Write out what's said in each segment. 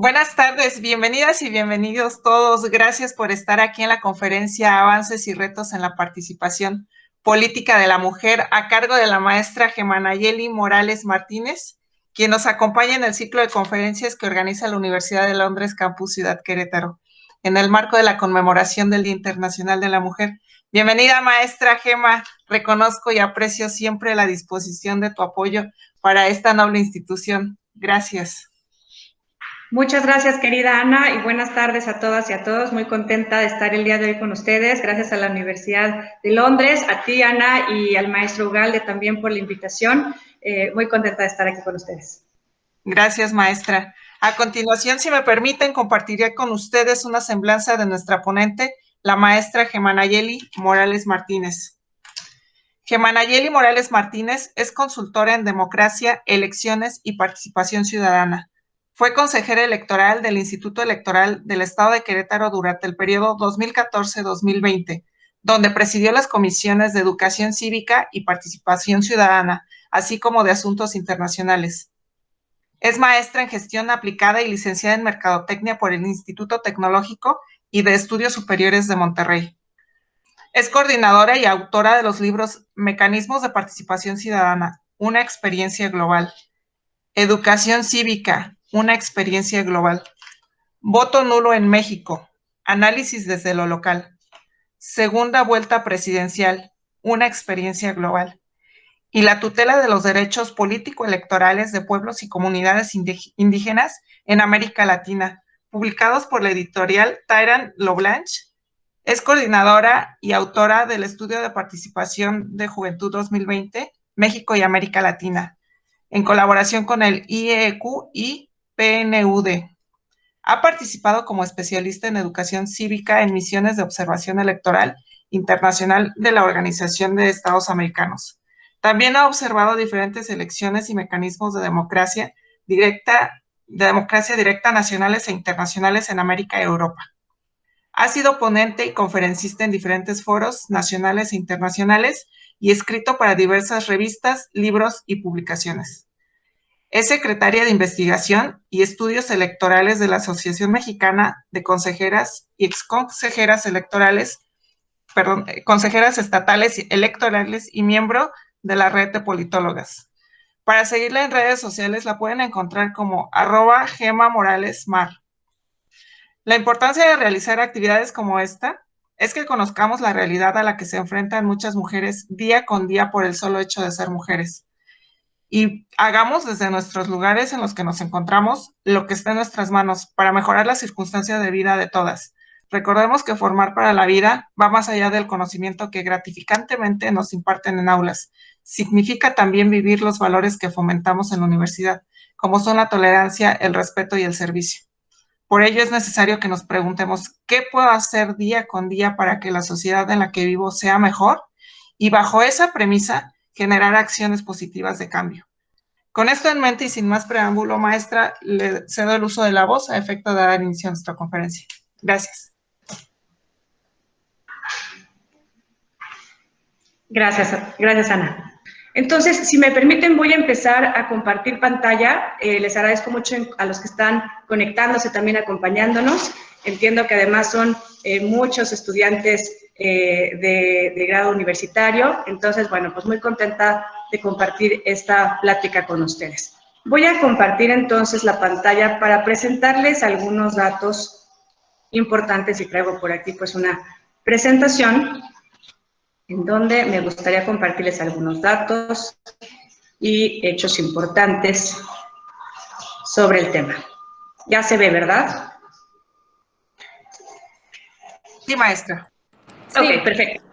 Buenas tardes, bienvenidas y bienvenidos todos. Gracias por estar aquí en la conferencia Avances y Retos en la Participación Política de la Mujer a cargo de la maestra Gemanayeli Morales Martínez, quien nos acompaña en el ciclo de conferencias que organiza la Universidad de Londres Campus Ciudad Querétaro, en el marco de la conmemoración del Día Internacional de la Mujer. Bienvenida, maestra Gema. Reconozco y aprecio siempre la disposición de tu apoyo para esta noble institución. Gracias. Muchas gracias, querida Ana, y buenas tardes a todas y a todos. Muy contenta de estar el día de hoy con ustedes. Gracias a la Universidad de Londres, a ti, Ana, y al maestro Ugalde también por la invitación. Muy contenta de estar aquí con ustedes. Gracias, maestra. A continuación, si me permiten, compartiré con ustedes una semblanza de nuestra ponente, la maestra Gemanayeli Morales Martínez. Gemanayeli Morales Martínez es consultora en democracia, elecciones y participación ciudadana. Fue consejera electoral del Instituto Electoral del Estado de Querétaro durante el periodo 2014-2020, donde presidió las comisiones de Educación Cívica y Participación Ciudadana, así como de Asuntos Internacionales. Es maestra en Gestión Aplicada y licenciada en Mercadotecnia por el Instituto Tecnológico y de Estudios Superiores de Monterrey. Es coordinadora y autora de los libros Mecanismos de Participación Ciudadana, una experiencia global. Educación Cívica, una experiencia global. Voto nulo en México, análisis desde lo local. Segunda vuelta presidencial, una experiencia global. Y la tutela de los derechos político-electorales de pueblos y comunidades indígenas en América Latina, publicados por la editorial Tyran Loblanche. Es coordinadora y autora del Estudio de Participación de Juventud 2020, México y América Latina, en colaboración con el IEQ y PNUD. Ha participado como especialista en educación cívica en misiones de observación electoral internacional de la Organización de Estados Americanos. También ha observado diferentes elecciones y mecanismos de democracia directa nacionales e internacionales en América y Europa. Ha sido ponente y conferencista en diferentes foros nacionales e internacionales y escrito para diversas revistas, libros y publicaciones. Es secretaria de Investigación y Estudios Electorales de la Asociación Mexicana de Consejeras y Exconsejeras consejeras estatales electorales y miembro de la red de politólogas. Para seguirla en redes sociales la pueden encontrar como @GemaMoralesMar. La importancia de realizar actividades como esta es que conozcamos la realidad a la que se enfrentan muchas mujeres día con día por el solo hecho de ser mujeres. Y hagamos desde nuestros lugares en los que nos encontramos lo que esté en nuestras manos para mejorar las circunstancias de vida de todas. Recordemos que formar para la vida va más allá del conocimiento que gratificantemente nos imparten en aulas. Significa también vivir los valores que fomentamos en la universidad, como son la tolerancia, el respeto y el servicio. Por ello es necesario que nos preguntemos qué puedo hacer día con día para que la sociedad en la que vivo sea mejor y bajo esa premisa generar acciones positivas de cambio. Con esto en mente y sin más preámbulo, maestra, le cedo el uso de la voz a efecto de dar inicio a nuestra conferencia. Gracias. Gracias, Ana. Entonces, si me permiten, voy a empezar a compartir pantalla. Les agradezco mucho a los que están conectándose, también acompañándonos. Entiendo que además son muchos estudiantes de grado universitario. Entonces, bueno, pues muy contenta de compartir esta plática con ustedes. Voy a compartir entonces la pantalla para presentarles algunos datos importantes y traigo por aquí pues una presentación en donde me gustaría compartirles algunos datos y hechos importantes sobre el tema. Ya se ve, ¿verdad? Sí, maestra. Sí. Ok, perfecto.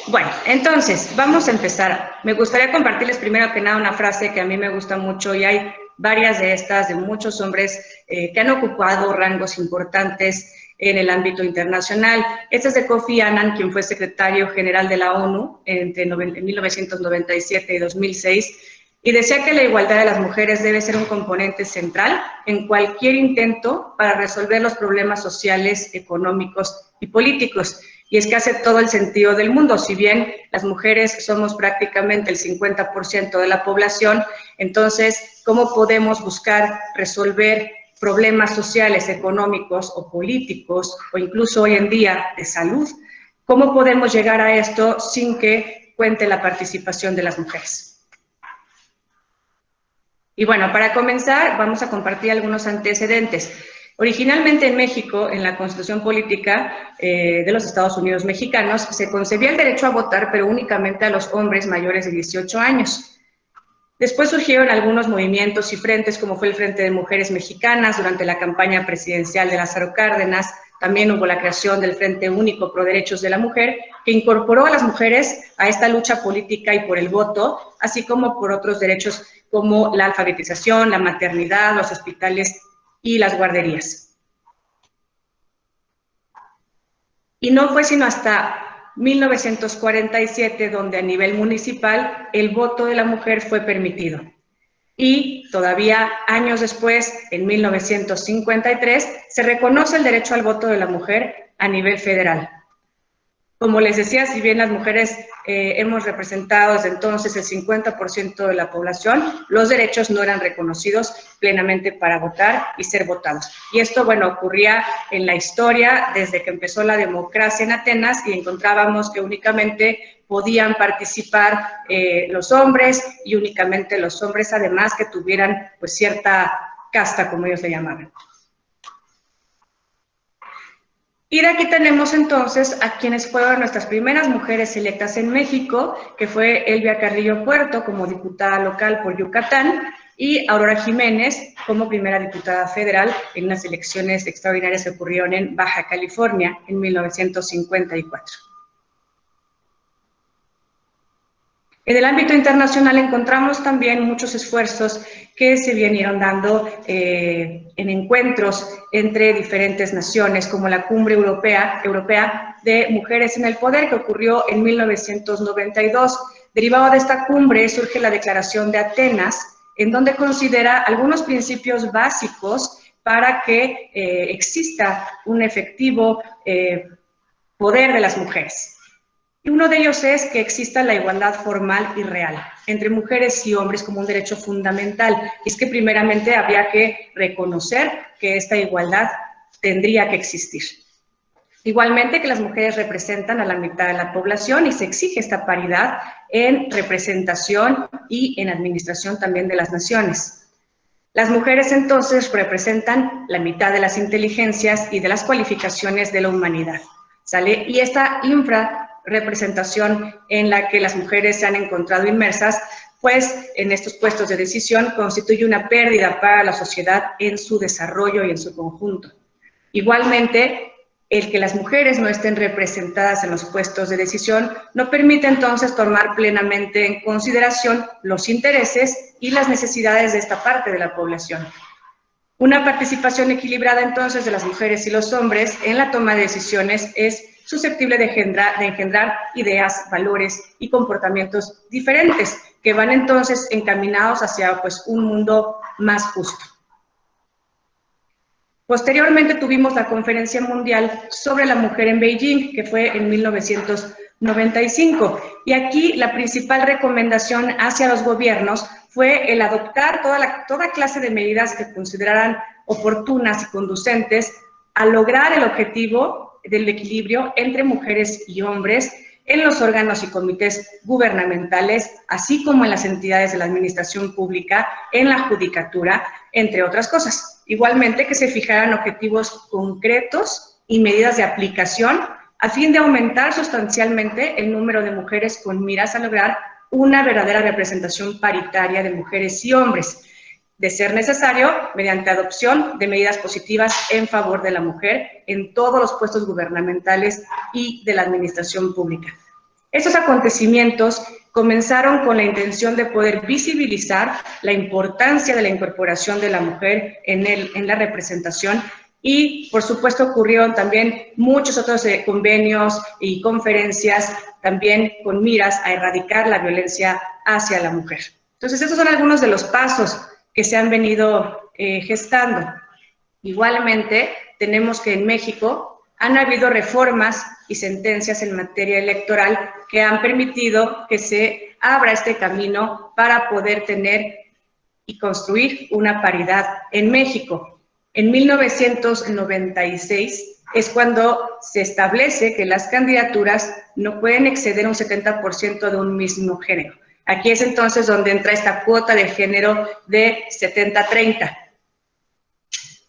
Bueno, entonces, vamos a empezar. Me gustaría compartirles primero que nada una frase que a mí me gusta mucho y hay varias de estas, de muchos hombres que han ocupado rangos importantes en el ámbito internacional. Esta es de Kofi Annan, quien fue secretario general de la ONU entre 1997 y 2006, y decía que la igualdad de las mujeres debe ser un componente central en cualquier intento para resolver los problemas sociales, económicos y políticos. Y es que hace todo el sentido del mundo. Si bien las mujeres somos prácticamente el 50% de la población, entonces, ¿cómo podemos buscar resolver problemas sociales, económicos o políticos, o incluso hoy en día de salud, ¿cómo podemos llegar a esto sin que cuente la participación de las mujeres? Y bueno, para comenzar, vamos a compartir algunos antecedentes. Originalmente en México, en la Constitución Política de los Estados Unidos Mexicanos, se concebía el derecho a votar, pero únicamente a los hombres mayores de 18 años. Después surgieron algunos movimientos y frentes, como fue el Frente de Mujeres Mexicanas durante la campaña presidencial de Lázaro Cárdenas. También hubo la creación del Frente Único Pro Derechos de la Mujer, que incorporó a las mujeres a esta lucha política y por el voto, así como por otros derechos como la alfabetización, la maternidad, los hospitales y las guarderías. Y no fue sino hasta 1947 donde a nivel municipal el voto de la mujer fue permitido. Y todavía años después, en 1953, se reconoce el derecho al voto de la mujer a nivel federal. Como les decía, si bien las mujeres hemos representado desde entonces el 50% de la población, los derechos no eran reconocidos plenamente para votar y ser votados. Y esto, bueno, ocurría en la historia desde que empezó la democracia en Atenas y encontrábamos que únicamente podían participar los hombres y únicamente los hombres, además, que tuvieran pues cierta casta, como ellos le llamaban. Y de aquí tenemos entonces a quienes fueron nuestras primeras mujeres electas en México, que fue Elvia Carrillo Puerto como diputada local por Yucatán y Aurora Jiménez como primera diputada federal en las elecciones extraordinarias que ocurrieron en Baja California en 1954. En el ámbito internacional encontramos también muchos esfuerzos que se vinieron dando en encuentros entre diferentes naciones, como la Cumbre Europea de Mujeres en el Poder, que ocurrió en 1992. Derivado de esta cumbre surge la Declaración de Atenas, en donde considera algunos principios básicos para que exista un efectivo poder de las mujeres. Y uno de ellos es que exista la igualdad formal y real entre mujeres y hombres como un derecho fundamental. Y es que primeramente habría que reconocer que esta igualdad tendría que existir. Igualmente que las mujeres representan a la mitad de la población y se exige esta paridad en representación y en administración también de las naciones. Las mujeres entonces representan la mitad de las inteligencias y de las cualificaciones de la humanidad, ¿sale? Y esta representación en la que las mujeres se han encontrado inmersas, pues en estos puestos de decisión constituye una pérdida para la sociedad en su desarrollo y en su conjunto. Igualmente, el que las mujeres no estén representadas en los puestos de decisión no permite entonces tomar plenamente en consideración los intereses y las necesidades de esta parte de la población. Una participación equilibrada entonces de las mujeres y los hombres en la toma de decisiones es susceptible de engendrar ideas, valores y comportamientos diferentes que van entonces encaminados hacia pues, un mundo más justo. Posteriormente tuvimos la Conferencia Mundial sobre la Mujer en Beijing, que fue en 1995, y aquí la principal recomendación hacia los gobiernos fue el adoptar toda clase de medidas que consideraran oportunas y conducentes a lograr el objetivo del equilibrio entre mujeres y hombres en los órganos y comités gubernamentales, así como en las entidades de la administración pública, en la judicatura, entre otras cosas. Igualmente que se fijaran objetivos concretos y medidas de aplicación a fin de aumentar sustancialmente el número de mujeres con miras a lograr una verdadera representación paritaria de mujeres y hombres, de ser necesario, mediante adopción de medidas positivas en favor de la mujer en todos los puestos gubernamentales y de la administración pública. Estos acontecimientos comenzaron con la intención de poder visibilizar la importancia de la incorporación de la mujer en la representación y, por supuesto, ocurrieron también muchos otros convenios y conferencias también con miras a erradicar la violencia hacia la mujer. Entonces, estos son algunos de los pasos que se han venido gestando. Igualmente, tenemos que en México han habido reformas y sentencias en materia electoral que han permitido que se abra este camino para poder tener y construir una paridad en México. En 1996 es cuando se establece que las candidaturas no pueden exceder un 70% de un mismo género. Aquí es entonces donde entra esta cuota de género de 70-30.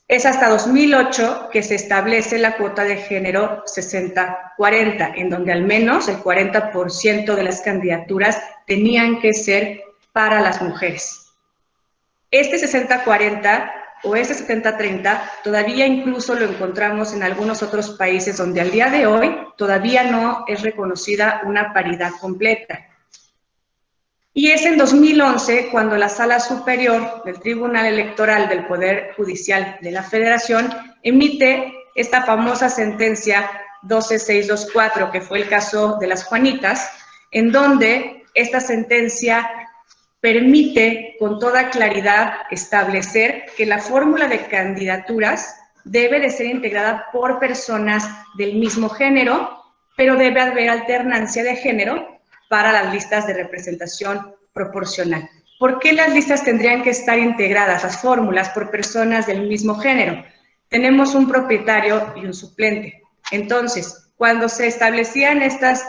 Es hasta 2008 que se establece la cuota de género 60-40, en donde al menos el 40% de las candidaturas tenían que ser para las mujeres. Este 60-40 o este 70-30 todavía incluso lo encontramos en algunos otros países donde al día de hoy todavía no es reconocida una paridad completa. Y es en 2011 cuando la Sala Superior del Tribunal Electoral del Poder Judicial de la Federación emite esta famosa sentencia 12624, que fue el caso de las Juanitas, en donde esta sentencia permite con toda claridad establecer que la fórmula de candidaturas debe de ser integrada por personas del mismo género, pero debe haber alternancia de género para las listas de representación proporcional. ¿Por qué las listas tendrían que estar integradas, las fórmulas, por personas del mismo género? Tenemos un propietario y un suplente. Entonces, cuando se establecían estas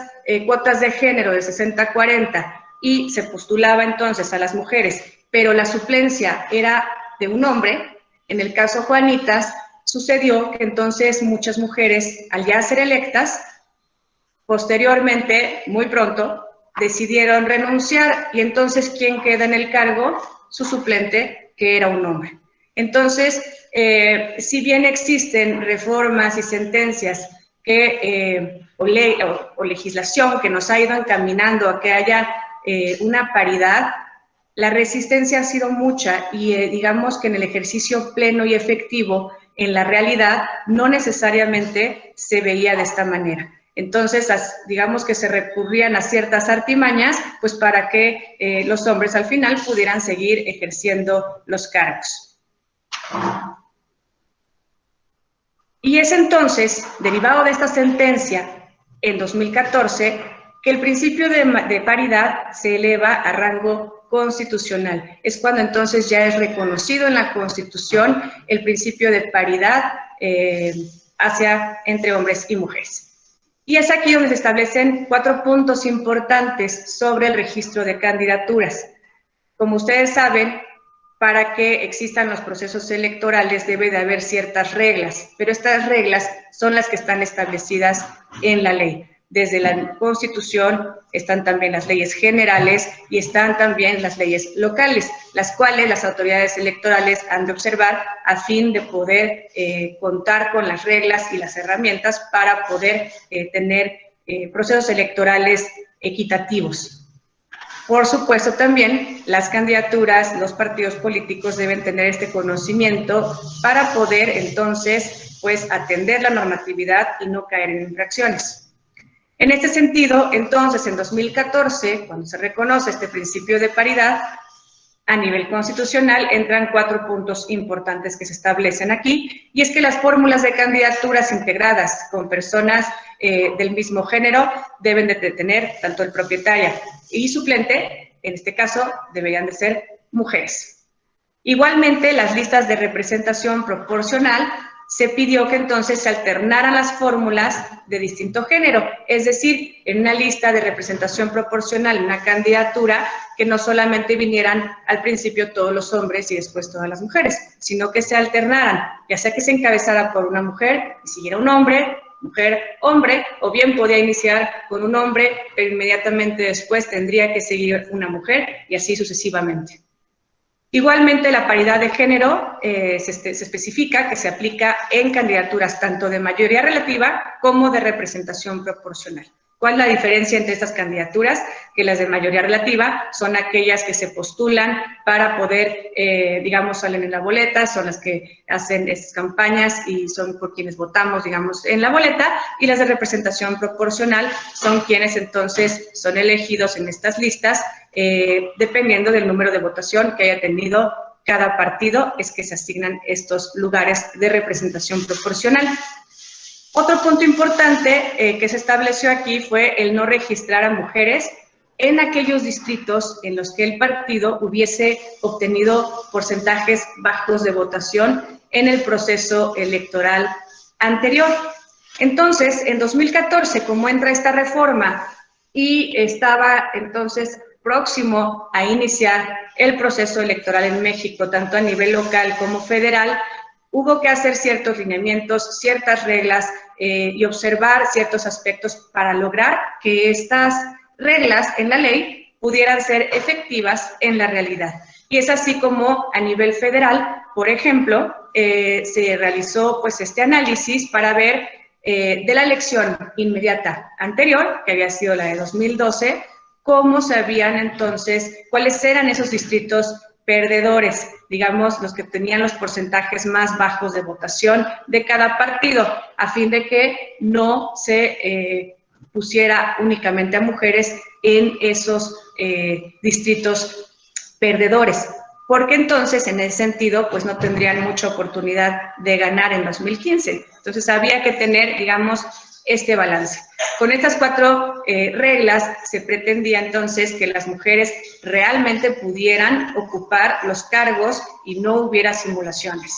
cuotas de género de 60-40 y se postulaba entonces a las mujeres, pero la suplencia era de un hombre, en el caso Juanitas, sucedió que entonces muchas mujeres, al ya ser electas, posteriormente, muy pronto, decidieron renunciar y entonces, ¿quién queda en el cargo? Su suplente, que era un hombre. Entonces, si bien existen reformas y sentencias que, o legislación que nos ha ido encaminando a que haya una paridad, la resistencia ha sido mucha y digamos que en el ejercicio pleno y efectivo, en la realidad, no necesariamente se veía de esta manera. Entonces, digamos que se recurrían a ciertas artimañas, pues para que los hombres al final pudieran seguir ejerciendo los cargos. Y es entonces, derivado de esta sentencia, en 2014, que el principio de paridad se eleva a rango constitucional. Es cuando entonces ya es reconocido en la Constitución el principio de paridad entre hombres y mujeres. Y es aquí donde se establecen 4 puntos importantes sobre el registro de candidaturas. Como ustedes saben, para que existan los procesos electorales debe de haber ciertas reglas, pero estas reglas son las que están establecidas en la ley. Desde la Constitución están también las leyes generales y están también las leyes locales, las cuales las autoridades electorales han de observar a fin de poder contar con las reglas y las herramientas para poder tener procesos electorales equitativos. Por supuesto, también las candidaturas, los partidos políticos deben tener este conocimiento para poder entonces pues atender la normatividad y no caer en infracciones. En este sentido, entonces, en 2014, cuando se reconoce este principio de paridad, a nivel constitucional entran 4 puntos importantes que se establecen aquí, y es que las fórmulas de candidaturas integradas con personas del mismo género deben de tener tanto el propietario y suplente, en este caso, deberían de ser mujeres. Igualmente, las listas de representación proporcional se pidió que entonces se alternaran las fórmulas de distinto género, es decir, en una lista de representación proporcional, una candidatura, que no solamente vinieran al principio todos los hombres y después todas las mujeres, sino que se alternaran, ya sea que se encabezara por una mujer y siguiera un hombre, mujer, hombre, o bien podía iniciar con un hombre, pero inmediatamente después tendría que seguir una mujer y así sucesivamente. Igualmente, la paridad de género se especifica que se aplica en candidaturas tanto de mayoría relativa como de representación proporcional. ¿Cuál es la diferencia entre estas candidaturas? Que las de mayoría relativa son aquellas que se postulan para poder, digamos, salen en la boleta, son las que hacen estas campañas y son por quienes votamos, digamos, en la boleta, y las de representación proporcional son quienes entonces son elegidos en estas listas, dependiendo del número de votación que haya tenido cada partido, es que se asignan estos lugares de representación proporcional. Otro punto importante que se estableció aquí fue el no registrar a mujeres en aquellos distritos en los que el partido hubiese obtenido porcentajes bajos de votación en el proceso electoral anterior. Entonces, en 2014, como entra esta reforma y estaba entonces próximo a iniciar el proceso electoral en México, tanto a nivel local como federal, hubo que hacer ciertos lineamientos, ciertas reglas y observar ciertos aspectos para lograr que estas reglas en la ley pudieran ser efectivas en la realidad. Y es así como a nivel federal, por ejemplo, se realizó pues este análisis para ver de la elección inmediata anterior, que había sido la de 2012, cómo sabían entonces cuáles eran esos distritos perdedores, digamos, los que tenían los porcentajes más bajos de votación de cada partido, a fin de que no se pusiera únicamente a mujeres en esos distritos perdedores, porque entonces en ese sentido pues no tendrían mucha oportunidad de ganar en 2015. Entonces había que tener, digamos, este balance. Con estas 4 reglas se pretendía entonces que las mujeres realmente pudieran ocupar los cargos y no hubiera simulaciones.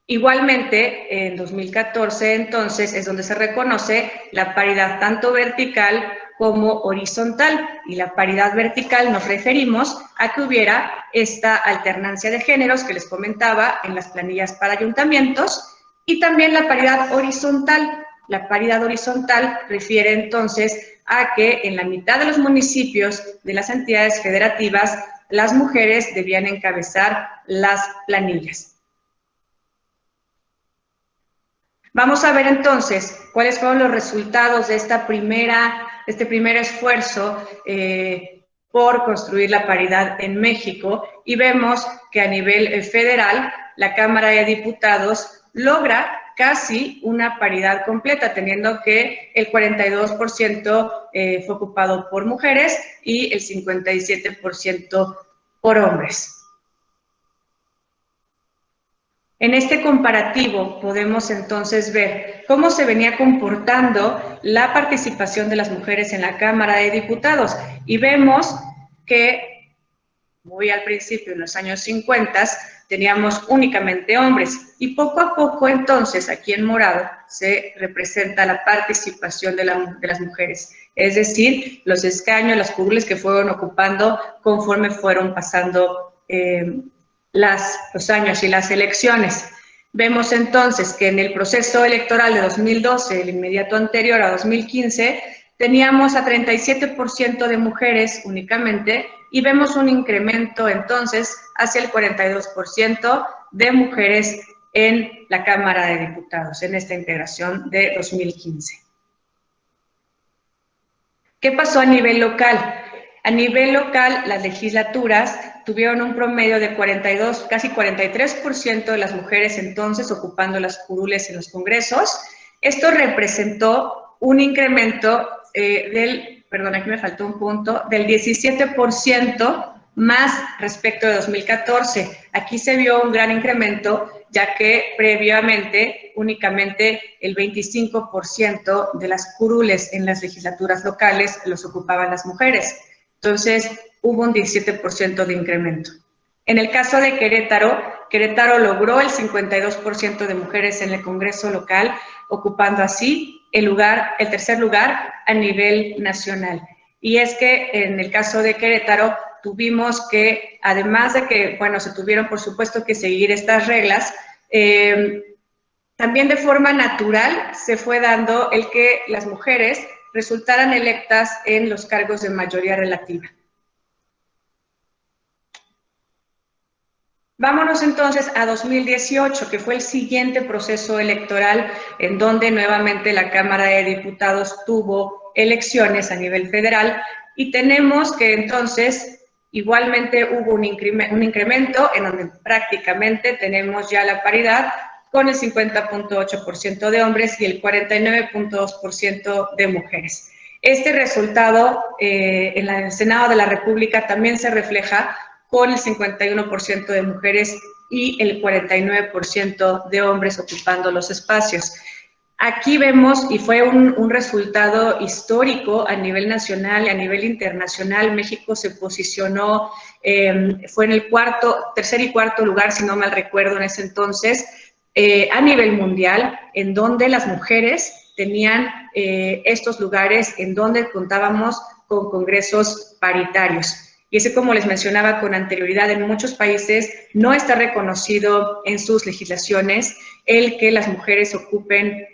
Igualmente, en 2014, entonces, es donde se reconoce la paridad tanto vertical como horizontal. Y la paridad vertical nos referimos a que hubiera esta alternancia de géneros que les comentaba en las planillas para ayuntamientos, y también la paridad horizontal. La paridad horizontal refiere entonces a que en la mitad de los municipios de las entidades federativas las mujeres debían encabezar las planillas. Vamos a ver entonces cuáles fueron los resultados de este primer esfuerzo por construir la paridad en México, y vemos que a nivel federal la Cámara de Diputados logra casi una paridad completa, teniendo que el 42% fue ocupado por mujeres y el 57% por hombres. En este comparativo podemos entonces ver cómo se venía comportando la participación de las mujeres en la Cámara de Diputados, y vemos que, muy al principio, en los años 50, teníamos únicamente hombres, y poco a poco entonces aquí en morado se representa la participación de las mujeres, es decir, los escaños, las curules que fueron ocupando conforme fueron pasando los años y las elecciones. Vemos entonces que en el proceso electoral de 2012, el inmediato anterior a 2015, teníamos a 37% de mujeres únicamente, y vemos un incremento entonces hacia el 42% de mujeres en la Cámara de Diputados, en esta integración de 2015. ¿Qué pasó a nivel local? A nivel local, las legislaturas tuvieron un promedio de 42, casi 43% de las mujeres entonces ocupando las curules en los congresos. Esto representó un incremento aquí me faltó un punto, del 17% más respecto de 2014. Aquí se vio un gran incremento, ya que previamente únicamente el 25% de las curules en las legislaturas locales los ocupaban las mujeres. Entonces, hubo un 17% de incremento. En el caso de Querétaro, Querétaro logró el 52% de mujeres en el Congreso local, ocupando así el tercer lugar a nivel nacional. Y es que en el caso de Querétaro tuvimos que, además de que, bueno, se tuvieron por supuesto que seguir estas reglas, también de forma natural se fue dando el que las mujeres resultaran electas en los cargos de mayoría relativa. Vámonos entonces a 2018, que fue el siguiente proceso electoral en donde nuevamente la Cámara de Diputados tuvo elecciones a nivel federal, y tenemos que entonces igualmente hubo un incremento en donde prácticamente tenemos ya la paridad con el 50.8% de hombres y el 49.2% de mujeres. Este resultado en el Senado de la República también se refleja con el 51% de mujeres y el 49% de hombres ocupando los espacios. Aquí vemos, y fue un resultado histórico a nivel nacional y a nivel internacional. México se posicionó, fue en el tercer y cuarto lugar, si no mal recuerdo en ese entonces, a nivel mundial, en donde las mujeres tenían estos lugares en donde contábamos con congresos paritarios. Y ese, como les mencionaba con anterioridad, en muchos países no está reconocido en sus legislaciones el que las mujeres ocupen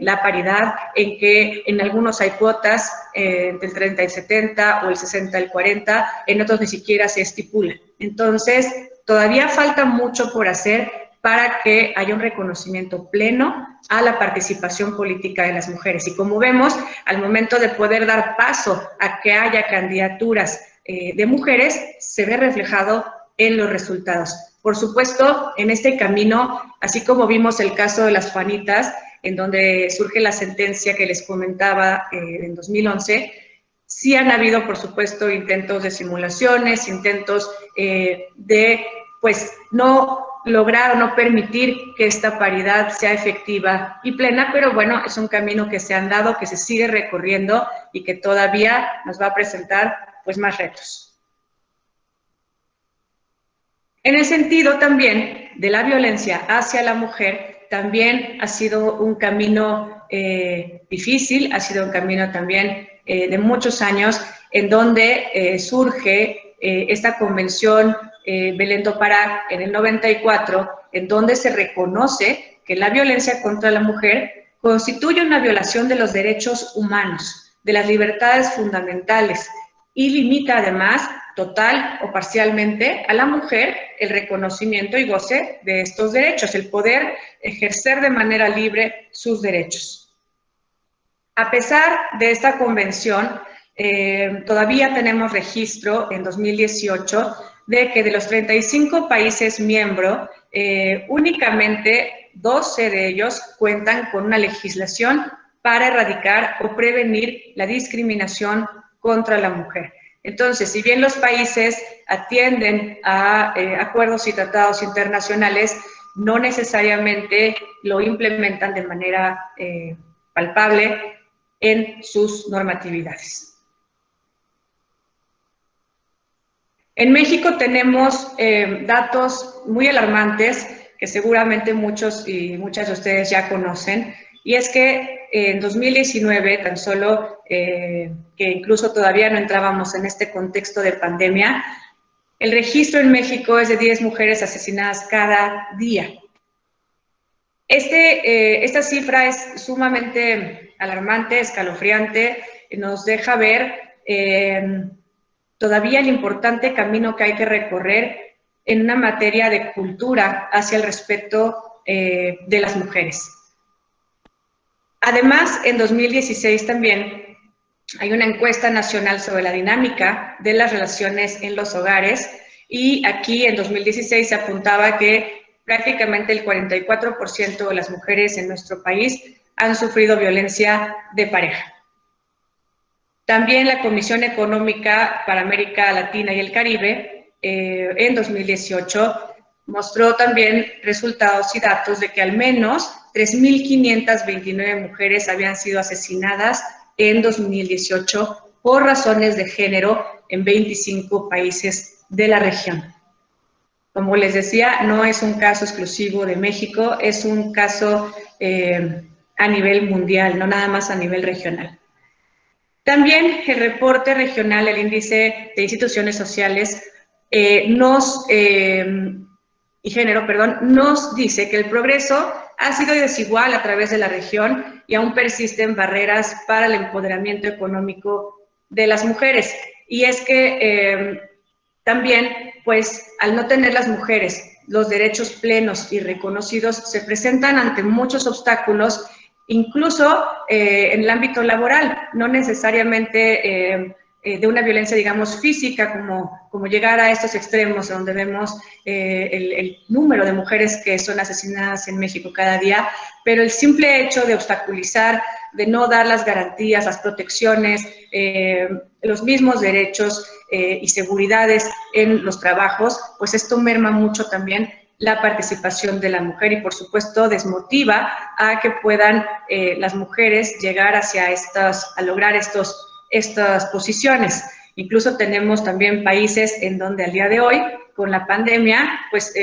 la paridad, en que en algunos hay cuotas del 30 y 70 o el 60 y 40, en otros ni siquiera se estipula. Entonces, todavía falta mucho por hacer para que haya un reconocimiento pleno a la participación política de las mujeres. Y como vemos, al momento de poder dar paso a que haya candidaturas de mujeres, se ve reflejado en los resultados. Por supuesto, en este camino, así como vimos el caso de las Juanitas, en donde surge la sentencia que les comentaba en 2011, sí han habido, por supuesto, intentos de simulaciones, intentos de, pues, no lograr o no permitir que esta paridad sea efectiva y plena, pero bueno, es un camino que se han dado, que se sigue recorriendo y que todavía nos va a presentar pues más retos. En el sentido también de la violencia hacia la mujer, también ha sido un camino difícil, ha sido un camino también de muchos años, en donde surge esta convención Belén do Pará en el 94, en donde se reconoce que la violencia contra la mujer constituye una violación de los derechos humanos, de las libertades fundamentales, y limita además, total o parcialmente, a la mujer el reconocimiento y goce de estos derechos, el poder ejercer de manera libre sus derechos. A pesar de esta convención, todavía tenemos registro en 2018 de que de los 35 países miembros, únicamente 12 de ellos cuentan con una legislación para erradicar o prevenir la discriminación contra la mujer. Entonces, si bien los países atienden a acuerdos y tratados internacionales, no necesariamente lo implementan de manera palpable en sus normatividades. En México tenemos datos muy alarmantes que seguramente muchos y muchas de ustedes ya conocen, y es que en 2019, tan solo que incluso todavía no entrábamos en este contexto de pandemia, el registro en México es de 10 mujeres asesinadas cada día. Esta cifra es sumamente alarmante, escalofriante, nos deja ver todavía el importante camino que hay que recorrer en una materia de cultura hacia el respeto de las mujeres. Además, en 2016 también hay una encuesta nacional sobre la dinámica de las relaciones en los hogares, y aquí en 2016 se apuntaba que prácticamente el 44% de las mujeres en nuestro país han sufrido violencia de pareja. También la Comisión Económica para América Latina y el Caribe en 2018 mostró también resultados y datos de que al menos 3.529 mujeres habían sido asesinadas en 2018 por razones de género en 25 países de la región. Como les decía, no es un caso exclusivo de México, es un caso a nivel mundial, no nada más a nivel regional. También el reporte regional, el índice de instituciones sociales nos dice que el progreso ha sido desigual a través de la región y aún persisten barreras para el empoderamiento económico de las mujeres. Y es que también, pues, al no tener las mujeres los derechos plenos y reconocidos, se presentan ante muchos obstáculos, incluso en el ámbito laboral, no necesariamente de una violencia, digamos, física, como llegar a estos extremos donde vemos el número de mujeres que son asesinadas en México cada día, pero el simple hecho de obstaculizar, de no dar las garantías, las protecciones, los mismos derechos y seguridades en los trabajos, pues esto merma mucho también la participación de la mujer y, por supuesto, desmotiva a que puedan las mujeres llegar a lograr estas posiciones. Incluso tenemos también países en donde al día de hoy, con la pandemia, pues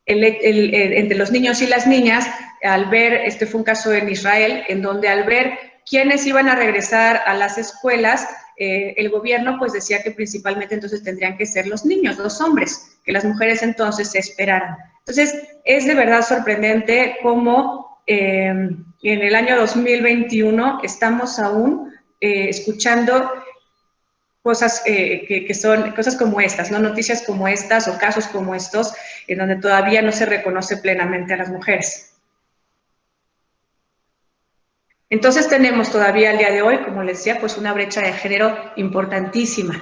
entre los niños y las niñas, al ver, este fue un caso en Israel, en donde al ver quiénes iban a regresar a las escuelas, el gobierno pues decía que principalmente entonces tendrían que ser los niños, los hombres, que las mujeres entonces se esperaran. Entonces, es de verdad sorprendente cómo en el año 2021 estamos aún escuchando cosas que son cosas como estas, ¿no? Noticias como estas o casos como estos, en donde todavía no se reconoce plenamente a las mujeres. Entonces tenemos todavía al día de hoy, como les decía, pues una brecha de género importantísima.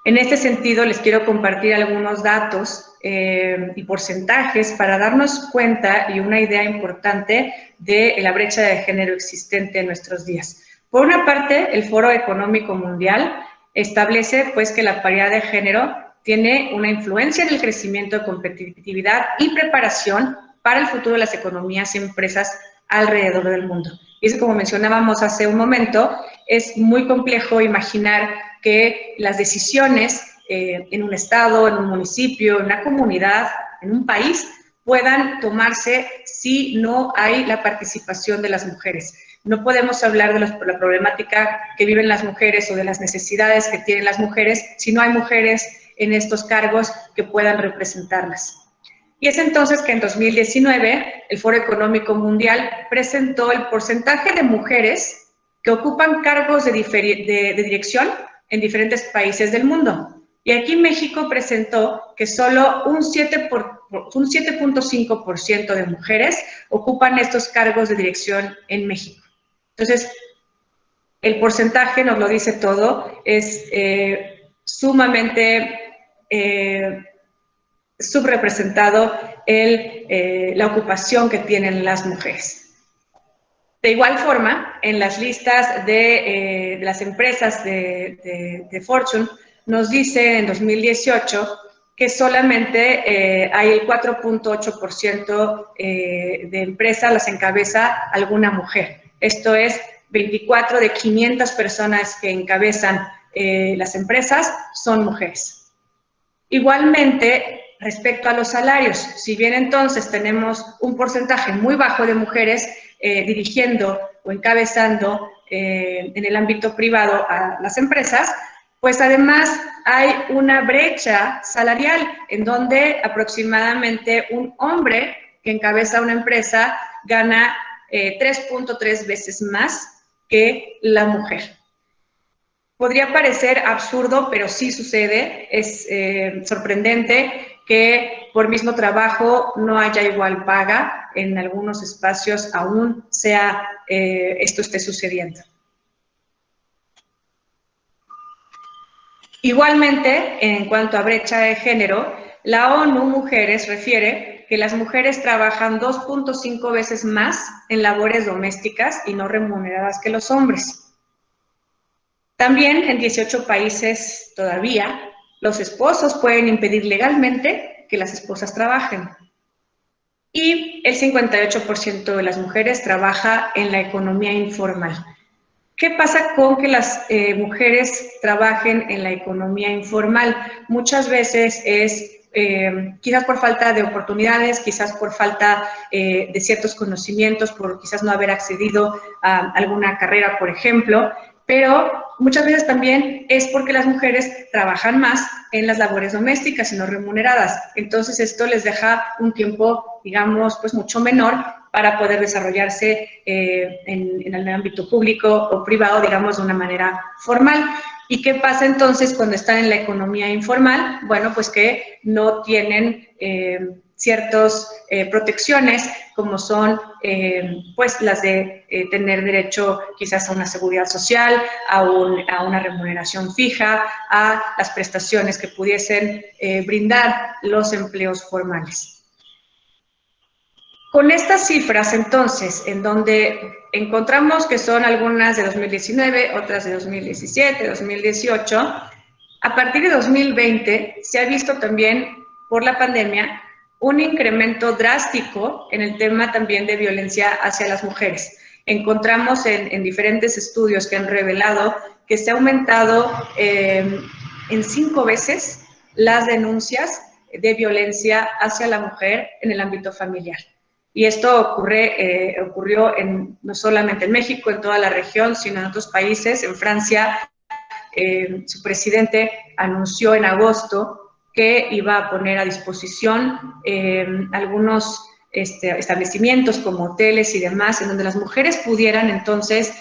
En este sentido, les quiero compartir algunos datos y porcentajes para darnos cuenta y una idea importante de la brecha de género existente en nuestros días. Por una parte, el Foro Económico Mundial establece pues que la paridad de género tiene una influencia en el crecimiento de competitividad y preparación para el futuro de las economías y empresas alrededor del mundo. Y eso, como mencionábamos hace un momento, es muy complejo imaginar que las decisiones en un estado, en un municipio, en una comunidad, en un país, puedan tomarse si no hay la participación de las mujeres. No podemos hablar de la problemática que viven las mujeres o de las necesidades que tienen las mujeres si no hay mujeres en estos cargos que puedan representarlas. Y es entonces que en 2019 el Foro Económico Mundial presentó el porcentaje de mujeres que ocupan cargos de dirección en diferentes países del mundo. Y aquí México presentó que solo un 7.5% de mujeres ocupan estos cargos de dirección en México. Entonces, el porcentaje nos lo dice todo, es sumamente subrepresentado la ocupación que tienen las mujeres. De igual forma, en las listas de las empresas de Fortune, nos dice en 2018 que solamente hay el 4.8% de empresas las encabeza alguna mujer. Esto es 24 de 500 personas que encabezan las empresas son mujeres. Igualmente, respecto a los salarios, si bien entonces tenemos un porcentaje muy bajo de mujeres dirigiendo o encabezando en el ámbito privado a las empresas, pues además hay una brecha salarial en donde aproximadamente un hombre que encabeza una empresa gana 3.3 veces más que la mujer. Podría parecer absurdo, pero sí sucede, es sorprendente que por mismo trabajo no haya igual paga, en algunos espacios aún esto esté sucediendo. Igualmente, en cuanto a brecha de género, la ONU Mujeres refiere que las mujeres trabajan 2.5 veces más en labores domésticas y no remuneradas que los hombres. También en 18 países todavía los esposos pueden impedir legalmente que las esposas trabajen. Y el 58% de las mujeres trabaja en la economía informal. ¿Qué pasa con que las mujeres trabajen en la economía informal? Muchas veces es quizás por falta de oportunidades, quizás por falta de ciertos conocimientos, por quizás no haber accedido a alguna carrera, por ejemplo, pero muchas veces también es porque las mujeres trabajan más en las labores domésticas y no remuneradas. Entonces esto les deja un tiempo, digamos, pues mucho menor para poder desarrollarse en el ámbito público o privado, digamos, de una manera formal. ¿Y qué pasa entonces cuando están en la economía informal? Bueno, pues que no tienen ciertas protecciones, como son pues las de tener derecho quizás a una seguridad social, a una remuneración fija, a las prestaciones que pudiesen brindar los empleos formales. Con estas cifras, entonces, en donde encontramos que son algunas de 2019, otras de 2017, 2018, a partir de 2020 se ha visto también por la pandemia un incremento drástico en el tema también de violencia hacia las mujeres. Encontramos en diferentes estudios que han revelado que se ha aumentado en 5 veces las denuncias de violencia hacia la mujer en el ámbito familiar. Y esto ocurrió no solamente en México, en toda la región, sino en otros países. En Francia, su presidente anunció en agosto que iba a poner a disposición algunos establecimientos como hoteles y demás, en donde las mujeres pudieran entonces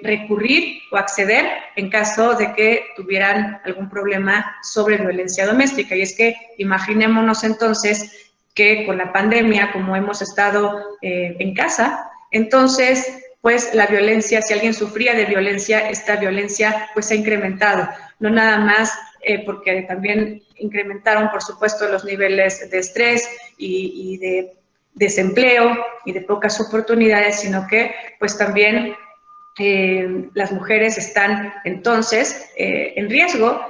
recurrir o acceder en caso de que tuvieran algún problema sobre violencia doméstica. Y es que imaginémonos entonces que con la pandemia, como hemos estado en casa, entonces pues la violencia, si alguien sufría de violencia, esta violencia pues se ha incrementado, no nada más porque también incrementaron, por supuesto, los niveles de estrés y de desempleo y de pocas oportunidades, sino que pues también las mujeres están entonces en riesgo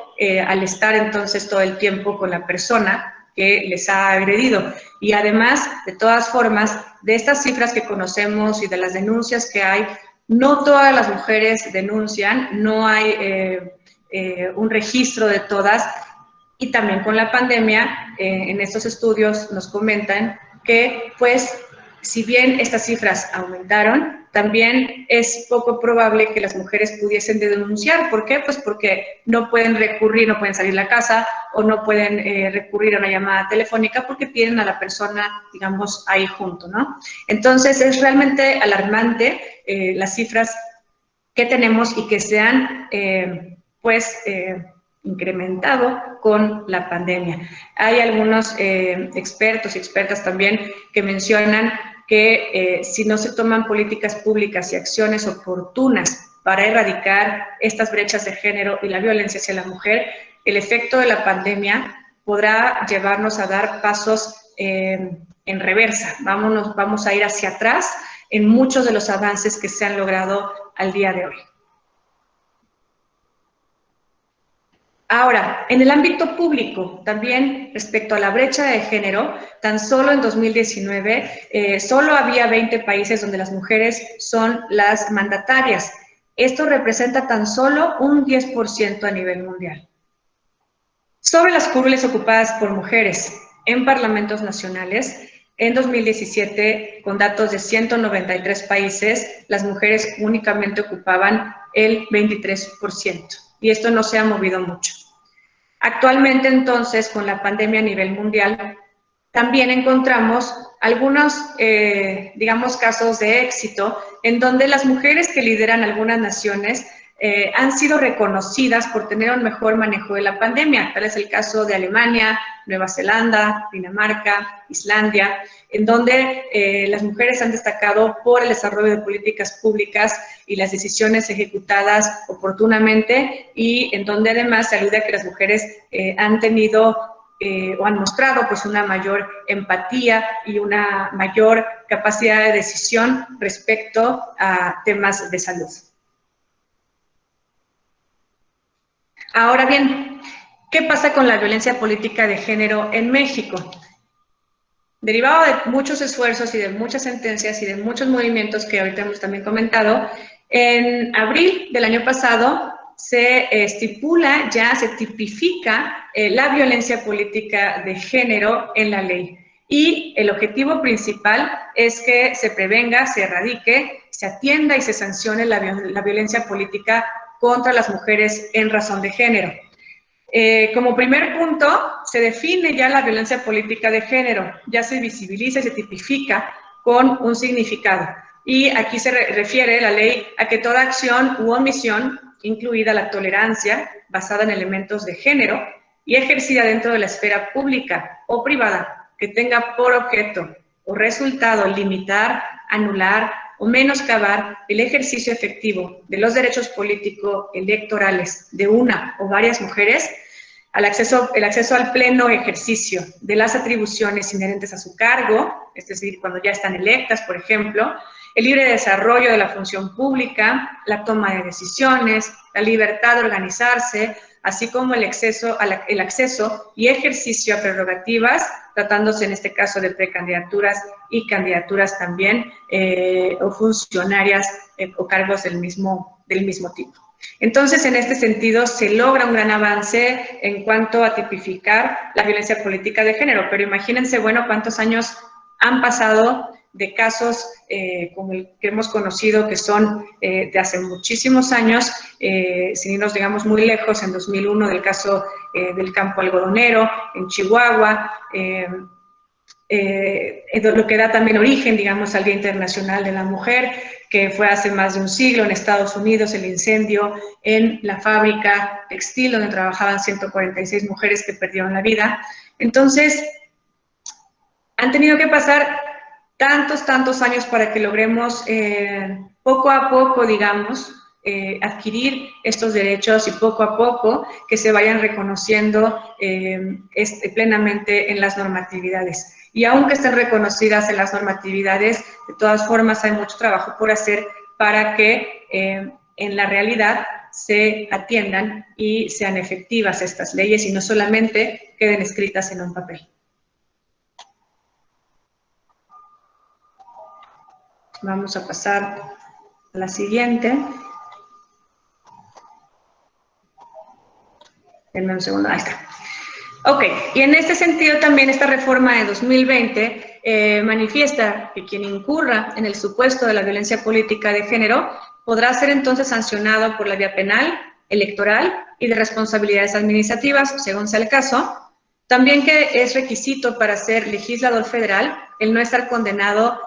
al estar entonces todo el tiempo con la persona que les ha agredido. Y además, de todas formas, de estas cifras que conocemos y de las denuncias que hay, no todas las mujeres denuncian, no hay un registro de todas. Y también con la pandemia, en estos estudios nos comentan que, pues, si bien estas cifras aumentaron, también es poco probable que las mujeres pudiesen denunciar. ¿Por qué? Pues porque no pueden recurrir, no pueden salir de la casa o no pueden recurrir a una llamada telefónica porque tienen a la persona, digamos, ahí junto, ¿no? Entonces, es realmente alarmante las cifras que tenemos y que se han, incrementado con la pandemia. Hay algunos expertos y expertas también que mencionan que si no se toman políticas públicas y acciones oportunas para erradicar estas brechas de género y la violencia hacia la mujer, el efecto de la pandemia podrá llevarnos a dar pasos en reversa. Vamos a ir hacia atrás en muchos de los avances que se han logrado al día de hoy. Ahora, en el ámbito público, también respecto a la brecha de género, tan solo en 2019, solo había 20 países donde las mujeres son las mandatarias. Esto representa tan solo un 10% a nivel mundial. Sobre las curules ocupadas por mujeres en parlamentos nacionales, en 2017, con datos de 193 países, las mujeres únicamente ocupaban el 23%. Y esto no se ha movido mucho. Actualmente, entonces, con la pandemia a nivel mundial, también encontramos algunos, digamos, casos de éxito en donde las mujeres que lideran algunas naciones han sido reconocidas por tener un mejor manejo de la pandemia. Tal es el caso de Alemania, Nueva Zelanda, Dinamarca, Islandia, en donde las mujeres han destacado por el desarrollo de políticas públicas y las decisiones ejecutadas oportunamente, y en donde además se alude a que las mujeres han tenido o han mostrado pues una mayor empatía y una mayor capacidad de decisión respecto a temas de salud. Ahora bien, ¿qué pasa con la violencia política de género en México? Derivado de muchos esfuerzos y de muchas sentencias y de muchos movimientos que ahorita hemos también comentado, en abril del año pasado se estipula, ya se tipifica la violencia política de género en la ley. Y el objetivo principal es que se prevenga, se erradique, se atienda y se sancione la violencia política contra las mujeres en razón de género. Como primer punto, se define ya la violencia política de género, ya se visibiliza y se tipifica con un significado. Y aquí se refiere la ley a que toda acción u omisión, incluida la tolerancia, basada en elementos de género y ejercida dentro de la esfera pública o privada, que tenga por objeto o resultado limitar, anular o menoscabar el ejercicio efectivo de los derechos político-electorales de una o varias mujeres, el acceso al pleno ejercicio de las atribuciones inherentes a su cargo, es decir, cuando ya están electas, por ejemplo, el libre desarrollo de la función pública, la toma de decisiones, la libertad de organizarse, así como el acceso y ejercicio a prerrogativas, tratándose en este caso de precandidaturas y candidaturas también, o funcionarias o cargos del mismo tipo. Entonces, en este sentido, se logra un gran avance en cuanto a tipificar la violencia política de género, pero imagínense, bueno, cuántos años han pasado de casos como el que hemos conocido, que son de hace muchísimos años, sin irnos, digamos, muy lejos, en 2001, del caso del campo algodonero, en Chihuahua, lo que da también origen, digamos, al Día Internacional de la Mujer, que fue hace más de un siglo en Estados Unidos, el incendio en la fábrica textil donde trabajaban 146 mujeres que perdieron la vida. Entonces, han tenido que pasar tantos años para que logremos poco a poco, digamos, adquirir estos derechos y poco a poco que se vayan reconociendo plenamente en las normatividades. Y aunque estén reconocidas en las normatividades, de todas formas hay mucho trabajo por hacer para que en la realidad se atiendan y sean efectivas estas leyes y no solamente queden escritas en un papel. Vamos a pasar a la siguiente. Denme un segundo, ahí está. Ok, y en este sentido también esta reforma de 2020 manifiesta que quien incurra en el supuesto de la violencia política de género podrá ser entonces sancionado por la vía penal, electoral y de responsabilidades administrativas, según sea el caso. También que es requisito para ser legislador federal el no estar condenado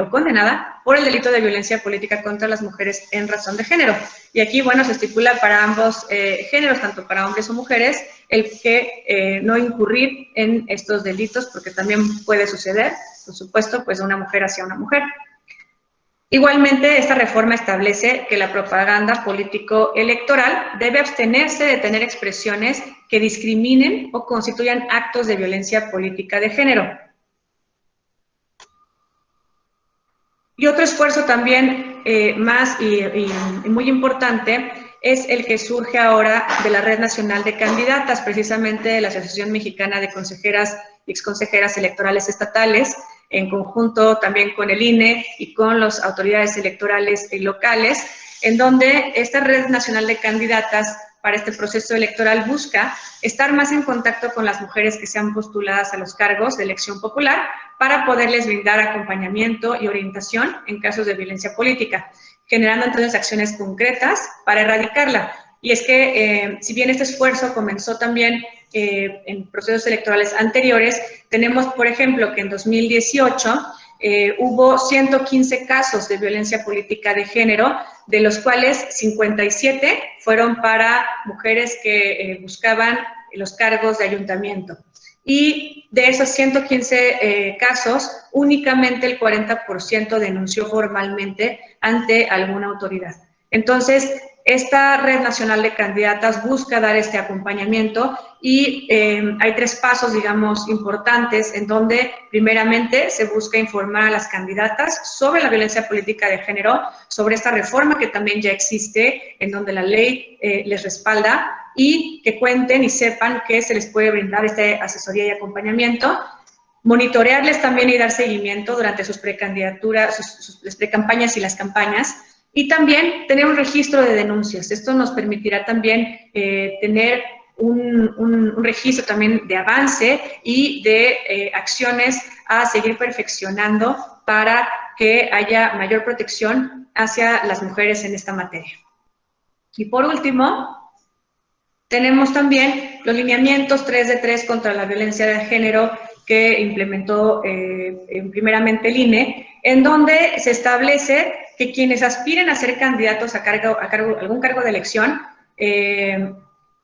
o condenada por el delito de violencia política contra las mujeres en razón de género. Y aquí, bueno, se estipula para ambos géneros, tanto para hombres o mujeres, el que no incurrir en estos delitos, porque también puede suceder, por supuesto, pues de una mujer hacia una mujer. Igualmente, esta reforma establece que la propaganda político-electoral debe abstenerse de tener expresiones que discriminen o constituyan actos de violencia política de género. Y otro esfuerzo también más y muy importante es el que surge ahora de la Red Nacional de Candidatas, precisamente de la Asociación Mexicana de Consejeras y Exconsejeras Electorales Estatales, en conjunto también con el INE y con las autoridades electorales locales, en donde esta Red Nacional de Candidatas para este proceso electoral busca estar más en contacto con las mujeres que sean postuladas a los cargos de elección popular para poderles brindar acompañamiento y orientación en casos de violencia política, generando entonces acciones concretas para erradicarla. Y es que, si bien este esfuerzo comenzó también en procesos electorales anteriores, tenemos, por ejemplo, que en 2018 hubo 115 casos de violencia política de género, de los cuales 57 fueron para mujeres que buscaban los cargos de ayuntamiento. Y de esos 115 casos, únicamente el 40% denunció formalmente ante alguna autoridad. Entonces, esta Red Nacional de Candidatas busca dar este acompañamiento y hay 3 pasos, digamos, importantes en donde primeramente se busca informar a las candidatas sobre la violencia política de género, sobre esta reforma que también ya existe, en donde la ley les respalda, y que cuenten y sepan que se les puede brindar esta asesoría y acompañamiento. Monitorearles también y dar seguimiento durante sus precandidaturas, las precampañas y las campañas. Y también tener un registro de denuncias. Esto nos permitirá también tener un registro también de avance y de acciones a seguir perfeccionando para que haya mayor protección hacia las mujeres en esta materia. Y por último, tenemos también los lineamientos 3 de 3 contra la violencia de género que implementó primeramente el INE, en donde se establece que quienes aspiren a ser candidatos a algún cargo de elección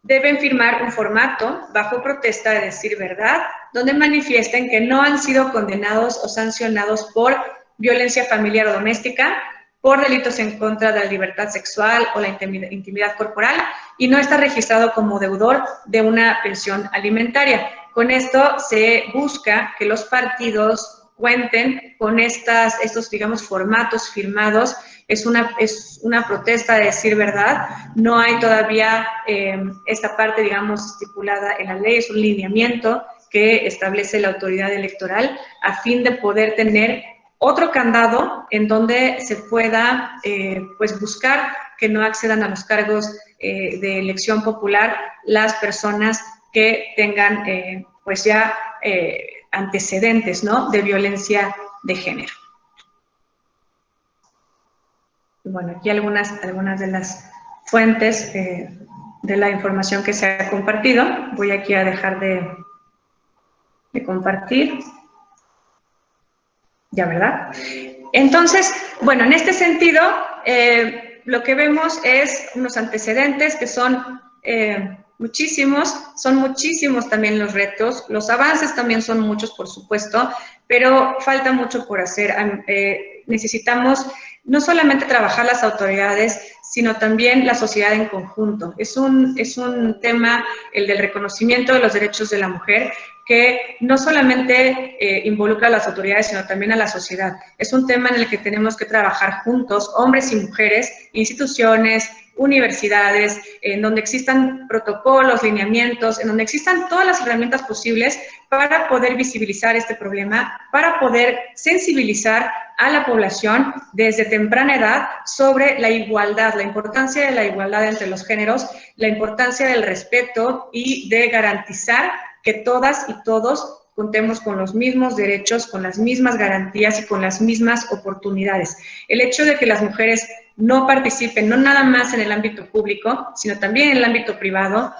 deben firmar un formato bajo protesta de decir verdad, donde manifiesten que no han sido condenados o sancionados por violencia familiar o doméstica, por delitos en contra de la libertad sexual o la intimidad corporal, y no está registrado como deudor de una pensión alimentaria. Con esto se busca que los partidos cuenten con estos, digamos, formatos firmados. Es una protesta de decir verdad. No hay todavía esta parte, digamos, estipulada en la ley. Es un lineamiento que establece la autoridad electoral a fin de poder tener otro candado en donde se pueda pues buscar que no accedan a los cargos de elección popular las personas que tengan pues ya antecedentes, ¿no?, de violencia de género. Bueno, aquí algunas de las fuentes de la información que se ha compartido. Voy aquí a dejar de compartir. Ya, ¿verdad? Entonces, bueno, en este sentido, lo que vemos es unos antecedentes que son muchísimos también los retos, los avances también son muchos, por supuesto, pero falta mucho por hacer. Necesitamos no solamente trabajar las autoridades, sino también la sociedad en conjunto. Es un tema, el del reconocimiento de los derechos de la mujer, que no solamente involucra a las autoridades, sino también a la sociedad. Es un tema en el que tenemos que trabajar juntos, hombres y mujeres, instituciones, universidades, en donde existan protocolos, lineamientos, en donde existan todas las herramientas posibles para poder visibilizar este problema, para poder sensibilizar a la población desde temprana edad sobre la igualdad, la importancia de la igualdad entre los géneros, la importancia del respeto y de garantizar que todas y todos contemos con los mismos derechos, con las mismas garantías y con las mismas oportunidades. El hecho de que las mujeres no participen, no nada más en el ámbito público, sino también en el ámbito privado,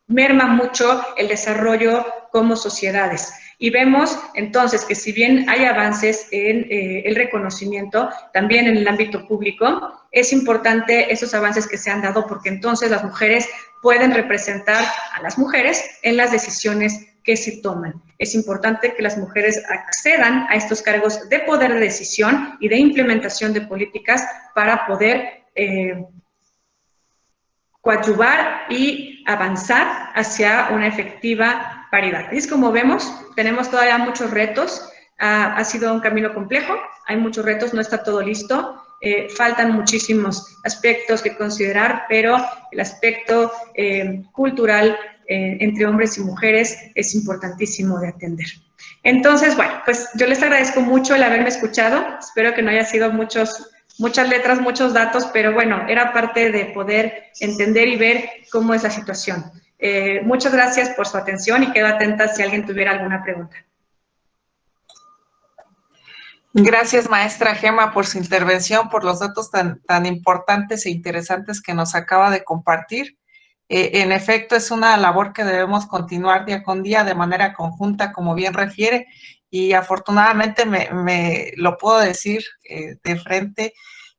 merma mucho el desarrollo como sociedades. Y vemos entonces que si bien hay avances en el reconocimiento, también en el ámbito público, es importante esos avances que se han dado porque entonces las mujeres pueden representar a las mujeres en las decisiones que se toman. Es importante que las mujeres accedan a estos cargos de poder de decisión y de implementación de políticas para poder coadyuvar y avanzar hacia una efectiva paridad. Así es como vemos, tenemos todavía muchos retos, ha sido un camino complejo, hay muchos retos, no está todo listo, faltan muchísimos aspectos que considerar, pero el aspecto cultural entre hombres y mujeres es importantísimo de atender. Entonces, bueno, pues yo les agradezco mucho el haberme escuchado, espero que no haya sido muchas letras, muchos datos, pero bueno, era parte de poder entender y ver cómo es la situación. Muchas gracias por su atención y quedo atenta si alguien tuviera alguna pregunta. Gracias, maestra Gema, por su intervención, por los datos tan importantes e interesantes que nos acaba de compartir. En efecto, es una labor que debemos continuar día con día de manera conjunta, como bien refiere, y afortunadamente me lo puedo decir de frente.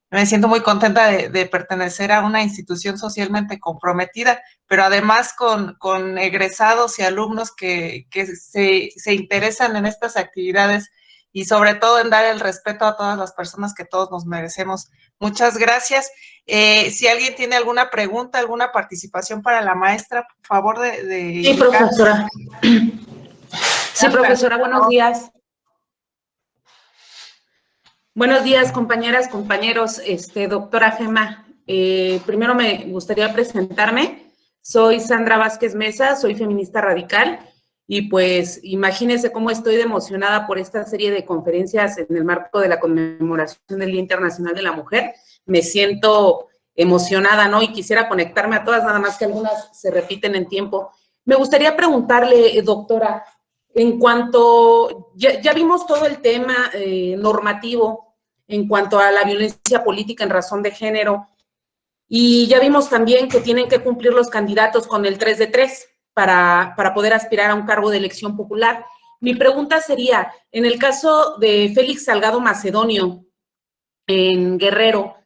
Me siento muy contenta de pertenecer a una institución socialmente comprometida, pero además con egresados y alumnos que se interesan en estas actividades y sobre todo en dar el respeto a todas las personas que todos nos merecemos. Muchas gracias. Si alguien tiene alguna pregunta, alguna participación para la maestra, por favor de Sí, profesora. Sí, profesora, buenos días. Buenos días, compañeras, compañeros. Doctora Gema, primero me gustaría presentarme. Soy Sandra Vázquez Mesa, soy feminista radical y pues imagínense cómo estoy de emocionada por esta serie de conferencias en el marco de la conmemoración del Día Internacional de la Mujer. Me siento emocionada, ¿no? Y quisiera conectarme a todas, nada más que algunas se repiten en tiempo. Me gustaría preguntarle, doctora, en cuanto, ya vimos todo el tema normativo en cuanto a la violencia política en razón de género y ya vimos también que tienen que cumplir los candidatos con el 3 de 3 para poder aspirar a un cargo de elección popular. Mi pregunta sería, en el caso de Félix Salgado Macedonio en Guerrero,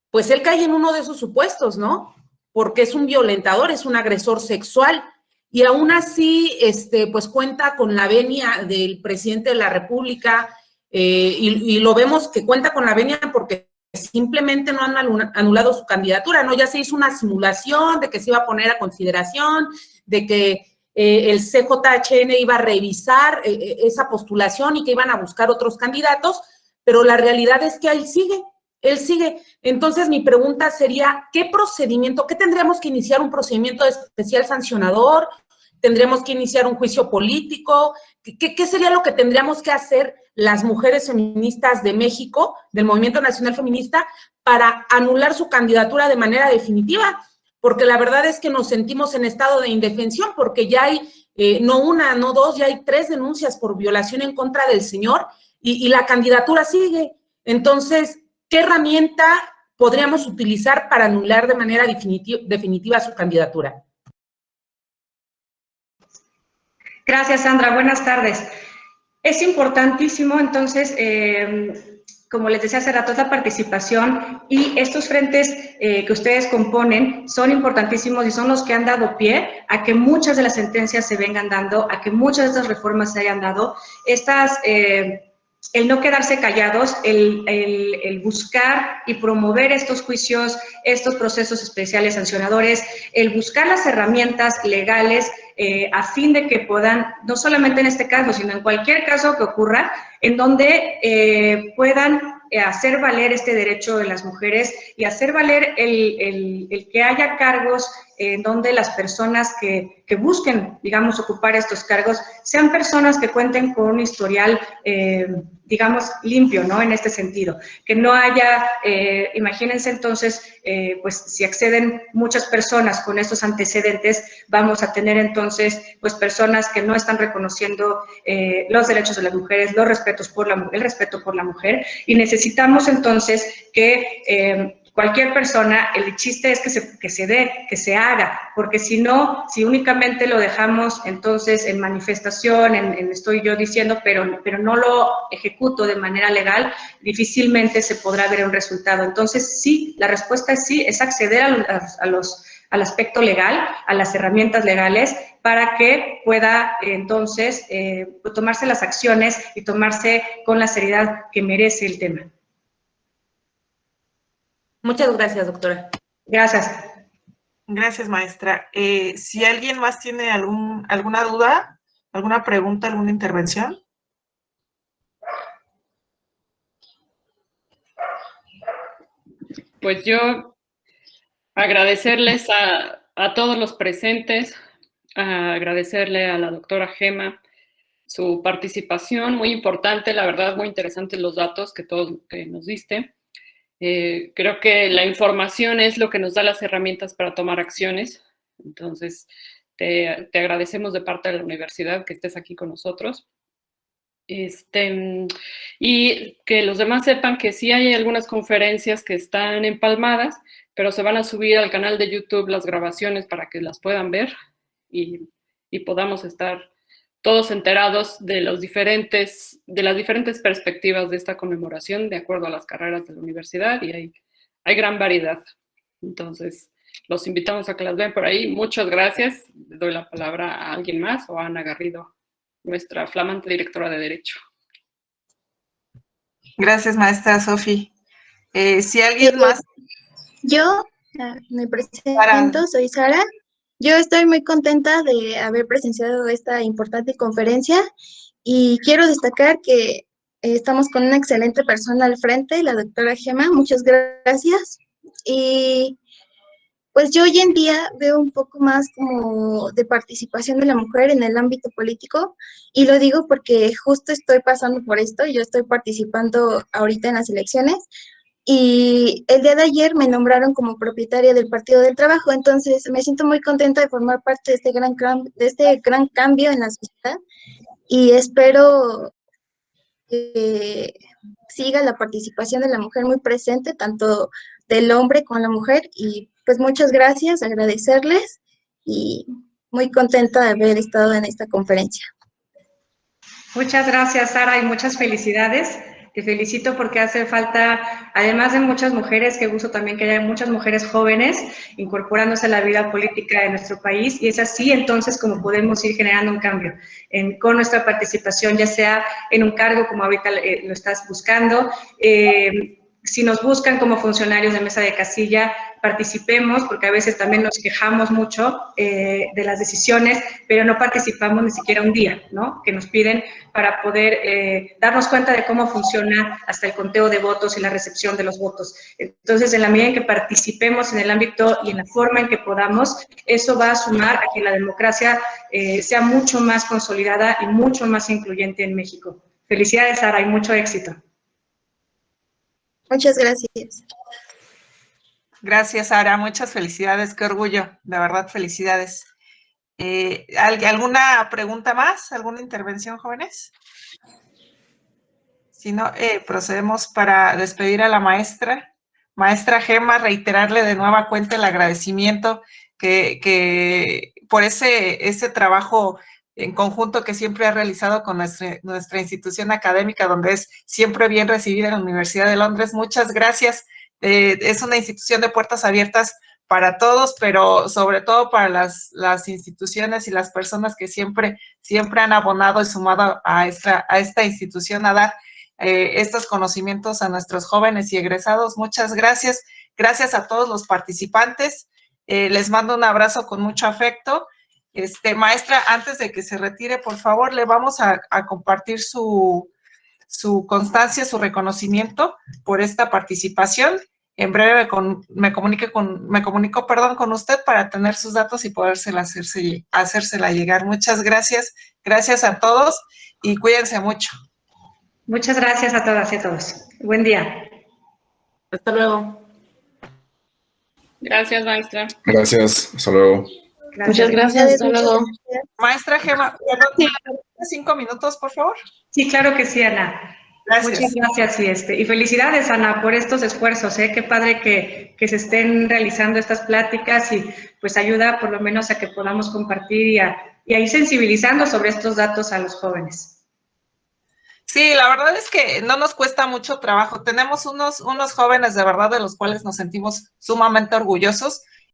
pues él cae en uno de esos supuestos, ¿no? Porque es un violentador, es un agresor sexual. Y aún así, pues cuenta con la venia del presidente de la República y lo vemos que cuenta con la venia porque simplemente no han anulado su candidatura, ¿no? Ya se hizo una simulación de que se iba a poner a consideración, de que el CJHN iba a revisar esa postulación y que iban a buscar otros candidatos, pero la realidad es que él sigue. Entonces, mi pregunta sería, ¿qué procedimiento, qué tendríamos que iniciar un procedimiento especial sancionador? ¿Tendríamos que iniciar un juicio político? ¿Qué sería lo que tendríamos que hacer las mujeres feministas de México, del Movimiento Nacional Feminista, para anular su candidatura de manera definitiva? Porque la verdad es que nos sentimos en estado de indefensión, porque ya hay, no una, no dos, ya hay 3 denuncias por violación en contra del señor y la candidatura sigue. Entonces, ¿qué herramienta podríamos utilizar para anular de manera definitiva su candidatura? Gracias, Sandra. Buenas tardes. Es importantísimo, entonces, como les decía hace rato, la participación y estos frentes que ustedes componen son importantísimos y son los que han dado pie a que muchas de las sentencias se vengan dando, a que muchas de estas reformas se hayan dado. El no quedarse callados, el buscar y promover estos juicios, estos procesos especiales sancionadores, el buscar las herramientas legales a fin de que puedan, no solamente en este caso, sino en cualquier caso que ocurra, en donde puedan hacer valer este derecho de las mujeres y hacer valer el que haya cargos en donde las personas que busquen, digamos, ocupar estos cargos, sean personas que cuenten con un historial, digamos, limpio, ¿no? En este sentido, que no haya, imagínense entonces, pues si acceden muchas personas con estos antecedentes, vamos a tener entonces, pues personas que no están reconociendo los derechos de las mujeres, el respeto por la mujer, y necesitamos entonces que cualquier persona, el chiste es que se haga, porque si no, si únicamente lo dejamos entonces en manifestación, estoy yo diciendo, pero no lo ejecuto de manera legal, difícilmente se podrá ver un resultado. Entonces, sí, la respuesta es sí, es acceder al aspecto legal, a las herramientas legales, para que pueda entonces tomarse las acciones y tomarse con la seriedad que merece el tema. Muchas gracias, doctora. Gracias. Gracias, maestra. Si alguien más tiene alguna duda, alguna pregunta, alguna intervención. Pues yo agradecerles a todos los presentes, agradecerle a la doctora Gema su participación, muy importante, la verdad, muy interesantes los datos que nos diste. Creo que la información es lo que nos da las herramientas para tomar acciones. Entonces, te agradecemos de parte de la universidad que estés aquí con nosotros. Y que los demás sepan que sí hay algunas conferencias que están empalmadas, pero se van a subir al canal de YouTube las grabaciones para que las puedan ver y podamos estar todos enterados de las diferentes perspectivas de esta conmemoración de acuerdo a las carreras de la universidad, y hay gran variedad. Entonces, los invitamos a que las vean por ahí. Muchas gracias. Le doy la palabra a alguien más o a Ana Garrido, nuestra flamante directora de Derecho. Gracias, maestra Sofi. Si alguien más... Yo me presento, soy Sara. Yo estoy muy contenta de haber presenciado esta importante conferencia y quiero destacar que estamos con una excelente persona al frente, la doctora Gema. Muchas gracias. Y pues yo hoy en día veo un poco más como de participación de la mujer en el ámbito político, y lo digo porque justo estoy pasando por esto. Yo estoy participando ahorita en las elecciones y el día de ayer me nombraron como propietaria del Partido del Trabajo. Entonces me siento muy contenta de formar parte de este gran cambio en la sociedad, y espero que siga la participación de la mujer muy presente, tanto del hombre con la mujer. Y pues muchas gracias, agradecerles y muy contenta de haber estado en esta conferencia. Muchas gracias, Sara, y muchas felicidades. Te felicito porque hace falta, además de muchas mujeres, qué gusto también que haya muchas mujeres jóvenes incorporándose a la vida política de nuestro país, y es así entonces como podemos ir generando un cambio con nuestra participación, ya sea en un cargo como ahorita lo estás buscando, si nos buscan como funcionarios de mesa de casilla, participemos, porque a veces también nos quejamos mucho de las decisiones, pero no participamos ni siquiera un día, ¿no? Que nos piden para poder darnos cuenta de cómo funciona hasta el conteo de votos y la recepción de los votos. Entonces, en la medida en que participemos en el ámbito y en la forma en que podamos, eso va a sumar a que la democracia sea mucho más consolidada y mucho más incluyente en México. Felicidades, Sara, y mucho éxito. Muchas gracias. Gracias, Sara. Muchas felicidades. Qué orgullo. De verdad, felicidades. ¿Alguna pregunta más? ¿Alguna intervención, jóvenes? Si no, procedemos para despedir a la maestra. Maestra Gema, reiterarle de nueva cuenta el agradecimiento que por ese trabajo en conjunto que siempre ha realizado con nuestra institución académica, donde es siempre bien recibida en la Universidad de Londres. Muchas gracias. Es una institución de puertas abiertas para todos, pero sobre todo para las instituciones y las personas que siempre han abonado y sumado a esta institución a dar estos conocimientos a nuestros jóvenes y egresados. Muchas gracias. Gracias a todos los participantes. Les mando un abrazo con mucho afecto. Maestra, antes de que se retire, por favor, le vamos a compartir su constancia, su reconocimiento por esta participación. En breve me comunico con usted para tener sus datos y podérsela hacérsela llegar. Muchas gracias. Gracias a todos y cuídense mucho. Muchas gracias a todas y a todos. Buen día. Hasta luego. Gracias, maestra. Gracias, hasta luego. Gracias. Muchas gracias, hasta luego. Maestra Gema, 5 minutos, por favor. Sí, claro que sí, Ana. Gracias. Muchas gracias y felicidades, Ana, por estos esfuerzos. Qué padre que se estén realizando estas pláticas y pues ayuda por lo menos a que podamos compartir y a ir sensibilizando sobre estos datos a los jóvenes. Sí, la verdad es que no nos cuesta mucho trabajo. Tenemos unos jóvenes de verdad de los cuales nos sentimos sumamente orgullosos.